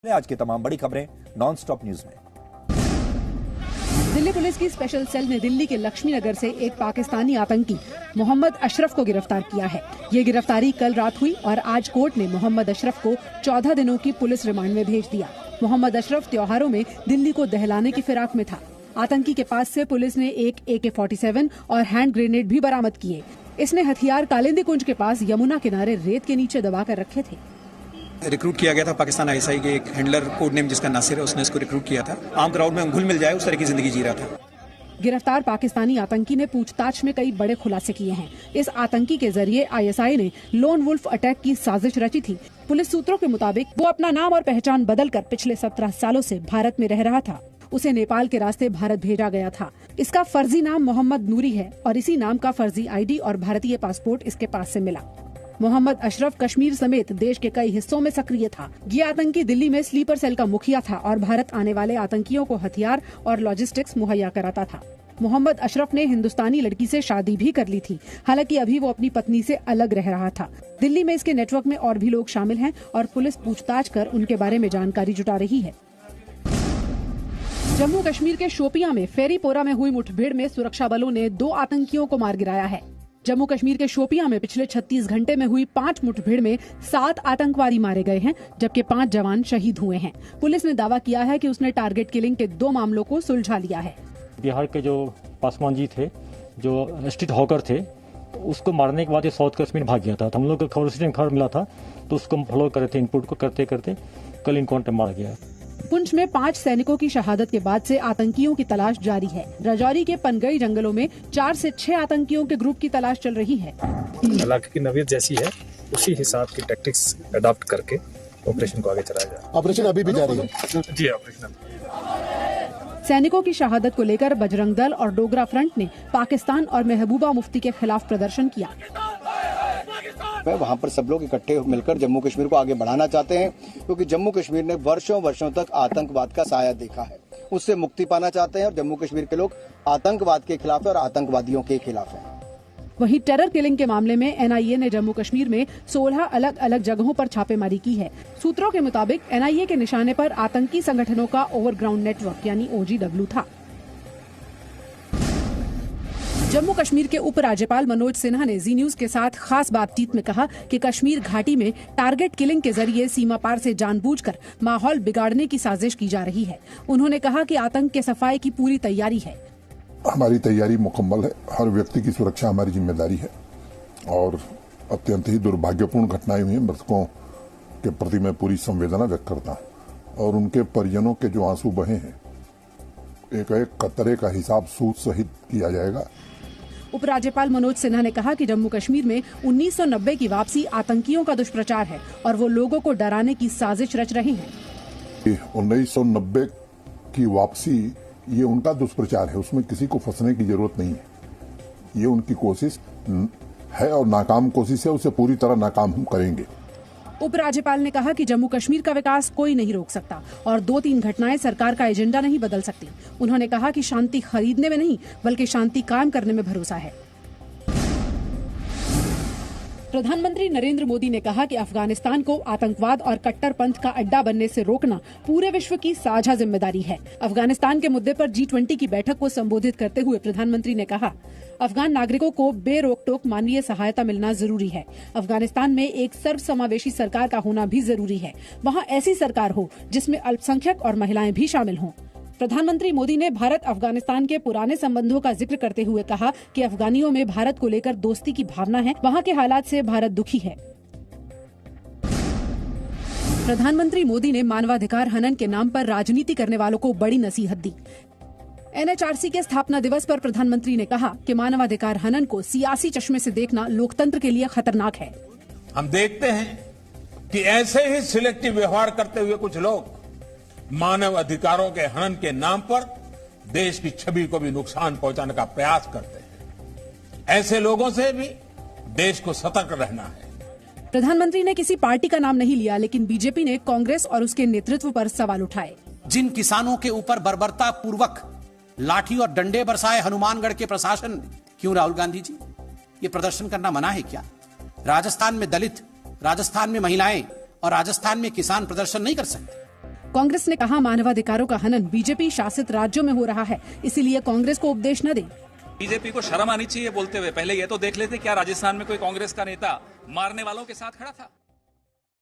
आज की तमाम बड़ी खबरें नॉन स्टॉप न्यूज में। दिल्ली पुलिस की स्पेशल सेल ने दिल्ली के लक्ष्मी नगर से एक पाकिस्तानी आतंकी मोहम्मद अशरफ को गिरफ्तार किया है। ये गिरफ्तारी कल रात हुई और आज कोर्ट ने मोहम्मद अशरफ को 14 दिनों की पुलिस रिमांड में भेज दिया। मोहम्मद अशरफ त्योहारों में दिल्ली को दहलाने की फिराक में था। आतंकी के पास से पुलिस ने एक AK-47 और हैंड ग्रेनेड भी बरामद किए। इसने हथियार कालिंदी कुंज के पास यमुना किनारे रेत के नीचे दबा कर रखे थे। रिक्रूट किया गया था पाकिस्तान ISI के एक हैंडलर, कोड नेम जिसका नासिर है, उसने इसको रिक्रूट किया था। आम क्राउड में घुल मिल जाए उस तरह की जिंदगी जी रहा था। गिरफ्तार पाकिस्तानी आतंकी ने पूछताछ में कई बड़े खुलासे किए हैं। इस आतंकी के जरिए ISI ने लोन वुल्फ अटैक की साजिश रची थी। पुलिस सूत्रों के मुताबिक वो अपना नाम और पहचान बदलकर पिछले 17 सालों से भारत में रह रहा था। उसे नेपाल के रास्ते भारत भेजा गया था। इसका फर्जी नाम मोहम्मद नूरी है और इसी नाम का फर्जी ID और भारतीय पासपोर्ट इसके पास से मिला। मोहम्मद अशरफ कश्मीर समेत देश के कई हिस्सों में सक्रिय था। ये आतंकी दिल्ली में स्लीपर सेल का मुखिया था और भारत आने वाले आतंकियों को हथियार और लॉजिस्टिक्स मुहैया कराता था। मोहम्मद अशरफ ने हिंदुस्तानी लड़की से शादी भी कर ली थी। हालांकि अभी वो अपनी पत्नी से अलग रह रहा था। दिल्ली में इसके नेटवर्क में और भी लोग शामिल हैं और पुलिस पूछताछ कर उनके बारे में जानकारी जुटा रही है। जम्मू कश्मीर के शोपियां में फेरीपोरा में हुई मुठभेड़ में सुरक्षा बलों ने 2 आतंकियों को मार गिराया है। जम्मू कश्मीर के शोपियां में पिछले 36 घंटे में हुई 5 मुठभेड़ में 7 आतंकवादी मारे गए हैं, जबकि 5 जवान शहीद हुए हैं। पुलिस ने दावा किया है कि उसने टारगेट किलिंग के 2 मामलों को सुलझा लिया है। बिहार के जो पासवान जी थे, जो स्ट्रीट हॉकर थे, तो उसको मारने के बाद ये साउथ कश्मीर भाग गया था। तो हम लोग को खबर मिला था, तो उसको हम फॉलो कर रहे थे। इनपुट को करते करते कल इनकाउंटर मारा गया। पुंछ में 5 सैनिकों की शहादत के बाद से आतंकियों की तलाश जारी है। राजौरी के पनगई जंगलों में 4 से 6 आतंकियों के ग्रुप की तलाश चल रही है। इलाके की नवीयत जैसी है, उसी हिसाब की टैक्टिक्स अडॉप्ट करके ऑपरेशन को आगे चलाया जाए। ऑपरेशन अभी भी जारी है जी। ऑपरेशन सैनिकों की शहादत को लेकर बजरंग दल और डोगरा फ्रंट ने पाकिस्तान और महबूबा मुफ्ती के खिलाफ प्रदर्शन किया। वहाँ पर सब लोग इकट्ठे मिलकर जम्मू कश्मीर को आगे बढ़ाना चाहते हैं, क्योंकि जम्मू कश्मीर ने वर्षों तक आतंकवाद का साया देखा है। उससे मुक्ति पाना चाहते हैं और जम्मू कश्मीर के लोग आतंकवाद के खिलाफ और आतंकवादियों के खिलाफ हैं। वहीं टेरर किलिंग के मामले में NIA ने जम्मू कश्मीर में 16 अलग अलग जगहों पर छापेमारी की है। सूत्रों के मुताबिक NIA के निशाने पर आतंकी संगठनों का ओवरग्राउंड नेटवर्क यानी OGW था। जम्मू कश्मीर के उपराज्यपाल मनोज सिन्हा ने जी न्यूज के साथ खास बातचीत में कहा कि कश्मीर घाटी में टारगेट किलिंग के जरिए सीमा पार से जानबूझकर माहौल बिगाड़ने की साजिश की जा रही है। उन्होंने कहा कि आतंक के सफाए की पूरी तैयारी है। हमारी तैयारी मुकम्मल है। हर व्यक्ति की सुरक्षा हमारी जिम्मेदारी है और अत्यंत ही दुर्भाग्यपूर्ण घटनाएं हुई हैं। मृतकों के प्रति मैं पूरी संवेदना व्यक्त करता हूं और उनके परिजनों के जो आंसू बहे हैं, एक कतरे का हिसाब सूद सहित किया जाएगा। उपराज्यपाल मनोज सिन्हा ने कहा कि जम्मू कश्मीर में 1990 की वापसी आतंकियों का दुष्प्रचार है और वो लोगों को डराने की साजिश रच रहे हैं। 1990 की वापसी ये उनका दुष्प्रचार है, उसमें किसी को फंसने की जरूरत नहीं है। ये उनकी कोशिश है और नाकाम कोशिश है, उसे पूरी तरह नाकाम हम करेंगे। उपराज्यपाल ने कहा कि जम्मू कश्मीर का विकास कोई नहीं रोक सकता और 2-3 घटनाएं सरकार का एजेंडा नहीं बदल सकती। उन्होंने कहा कि शांति खरीदने में नहीं बल्कि शांति कायम करने में भरोसा है। प्रधानमंत्री नरेंद्र मोदी ने कहा कि अफगानिस्तान को आतंकवाद और कट्टरपंथ का अड्डा बनने से रोकना पूरे विश्व की साझा जिम्मेदारी है। अफगानिस्तान के मुद्दे पर G20 की बैठक को संबोधित करते हुए प्रधानमंत्री ने कहा, अफगान नागरिकों को बेरोक-टोक मानवीय सहायता मिलना जरूरी है। अफगानिस्तान में एक सर्वसमावेशी सरकार का होना भी जरूरी है। वहाँ ऐसी सरकार हो जिसमें अल्पसंख्यक और महिलाएं भी शामिल हों। प्रधानमंत्री मोदी ने भारत अफगानिस्तान के पुराने संबंधों का जिक्र करते हुए कहा कि अफगानियों में भारत को लेकर दोस्ती की भावना है। वहाँ के हालात से भारत दुखी है। प्रधानमंत्री मोदी ने मानवाधिकार हनन के नाम पर राजनीति करने वालों को बड़ी नसीहत दी। NHRC के स्थापना दिवस पर प्रधानमंत्री ने कहा कि मानवाधिकार हनन को सियासी चश्मे से देखना लोकतंत्र के लिए खतरनाक है। हम देखते हैं कि ऐसे ही सिलेक्टिव व्यवहार करते हुए कुछ लोग मानव अधिकारों के हनन के नाम पर देश की छवि को भी नुकसान पहुंचाने का प्रयास करते हैं। ऐसे लोगों से भी देश को सतर्क रहना है। प्रधानमंत्री ने किसी पार्टी का नाम नहीं लिया, लेकिन बीजेपी ने कांग्रेस और उसके नेतृत्व पर सवाल उठाए। जिन किसानों के ऊपर बर्बरता पूर्वक लाठी और डंडे बरसाए हनुमानगढ़ के प्रशासन, क्यों राहुल गांधी जी ये प्रदर्शन करना मना है क्या? राजस्थान में दलित, राजस्थान में महिलाएं और राजस्थान में किसान प्रदर्शन नहीं कर सकते? कांग्रेस ने कहा मानवाधिकारों का हनन बीजेपी शासित राज्यों में हो रहा है, इसीलिए कांग्रेस को उपदेश न दे। बीजेपी को शर्म आनी चाहिए बोलते हुए, पहले ये तो देख लेते क्या राजस्थान में कोई कांग्रेस का नेता मारने वालों के साथ खड़ा था।